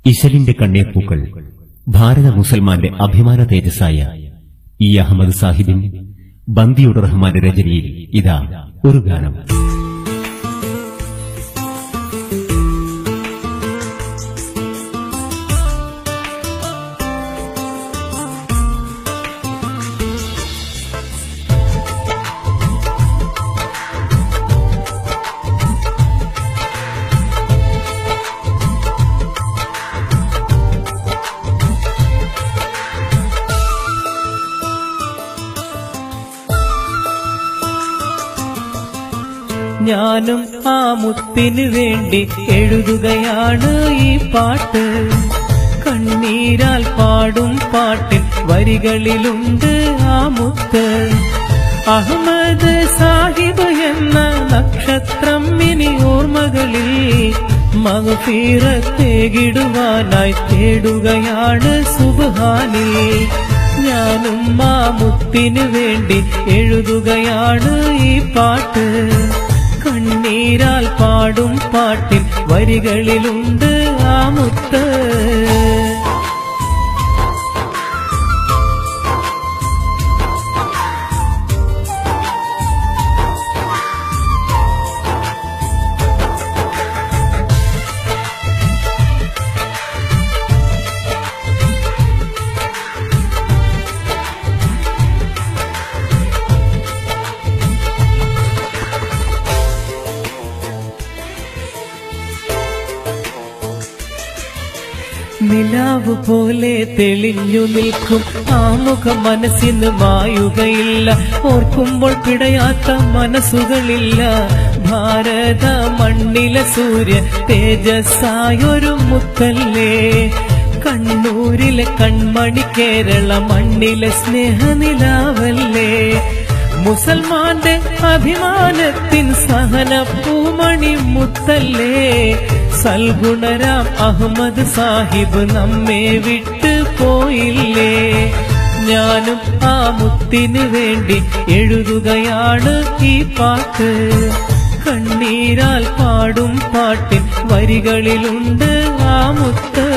ഇശലിന്റെ കണ്ണീർപ്പൂക്കൾ ഭാരത മുസൽമാന്റെ അഭിമാന തേജസ്സായ ഇ അഹമ്മദ് സാഹിബിൻ ബന്ദിയുർ റഹ്മാന്റെ രചനയിൽ ഇതാ ഒരു ഗാനം. ഞാനും ആ മുത്തിനു വേണ്ടി എഴുതുകയാണ് ഈ പാട്ട്. കണ്ണീരാൽ പാടും പാട്ടിൻ വരികളിലുണ്ട് ആ മുത്ത്. അഹമ്മദ് സാഹിബ് എന്ന നക്ഷത്രം ഇനി ഓർമ്മകളിൽ മഗ്ഫിറത്തേകിടുവാനായി തേടുകയാണ് സുബ്ഹാനിൽ. ഞാനും ആ മുത്തിനു വേണ്ടി എഴുതുകയാണ് ഈ പാട്ട്. കണ്ണീരാൽ പാടും പാട്ടിൻ വരികളിലുണ്ട് ആ മുത്ത്. നിലാവ് പോലെ തെളിഞ്ഞു നിൽക്കും ആ മുഖം മനസ്സിന് മായുകയില്ല. ഓർക്കുമ്പോൾ പിടയാത്ത മനസ്സുകളില്ല. ഭാരത മണ്ണിലെ സൂര്യ തേജസ്സായൊരു മുത്തല്ലേ. കണ്ണൂരിലെ കൺമണി കേരള മണ്ണിലെ സ്നേഹനിലാവല്ലേ. മുസൽമാന്റെ അഭിമാനത്തിൻ സഹന പൂമണി മുത്തല്ലേ. സൽഗുണരാം അഹമ്മദ് സാഹിബ് നമ്മെ വിട്ട് പോയില്ലേ. ഞാനും ആ മുത്തിനു വേണ്ടി എഴുതുകയാണ് ഈ പാട്ട്. കണ്ണീരാൽ പാടും പാട്ടിൻ വരികളിലുണ്ട് ആ മുത്ത്.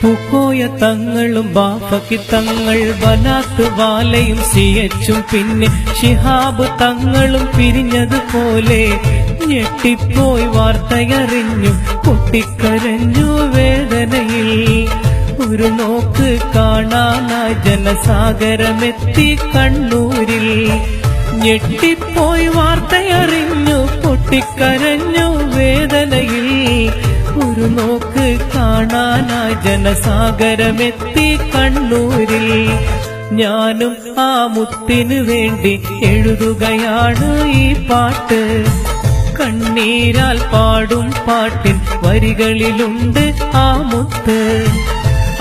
പൂക്കോയ തങ്ങളും ബാഫക്കി തങ്ങൾ ബനാത്ത് വാലയും സിയച്ചും പിന്നെ ശിഹാബ് തങ്ങളും പിരിഞ്ഞതുപോലെ ഞെട്ടിപ്പോയി വാർത്തയറിഞ്ഞു പൊട്ടിക്കരഞ്ഞു വേദനയിൽ. ഒരു നോക്ക് കാണാനായി ജനസാഗരമെത്തി കണ്ണൂരിൽ. ഞെട്ടിപ്പോയി വാർത്തയറിഞ്ഞു പൊട്ടിക്കരഞ്ഞു വേദനയിൽ. ഒരു നോക്ക് കാണാനായി ജനസാഗരമെത്തി കണ്ണൂരിൽ. ഞാനും ആ മുത്തിനു വേണ്ടി എഴുതുകയാണ് ഈ പാട്ട്. കണ്ണീരാൽ പാടും പാട്ടിൻ വരികളിലുണ്ട് ആ മുത്ത്.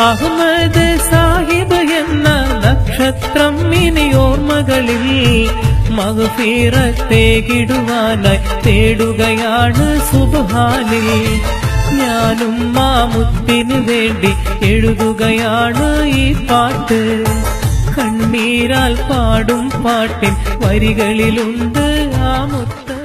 അഹമ്മദ് സാഹിബ് എന്ന നക്ഷത്രം ഇനി ഓർമ്മകളിൽ മഗ്ഫിറത്തേകിടുവാനായി തേടുകയാണ് സുബ്ഹാനിൽ. ഞാനും ആ മുത്തിനു വേണ്ടി എഴുതുകയാണ് ഈ പാട്ട്. കണ്ണീരാൽ പാടും പാട്ടിൻ വരികളിലുണ്ട് ആ മുത്ത്.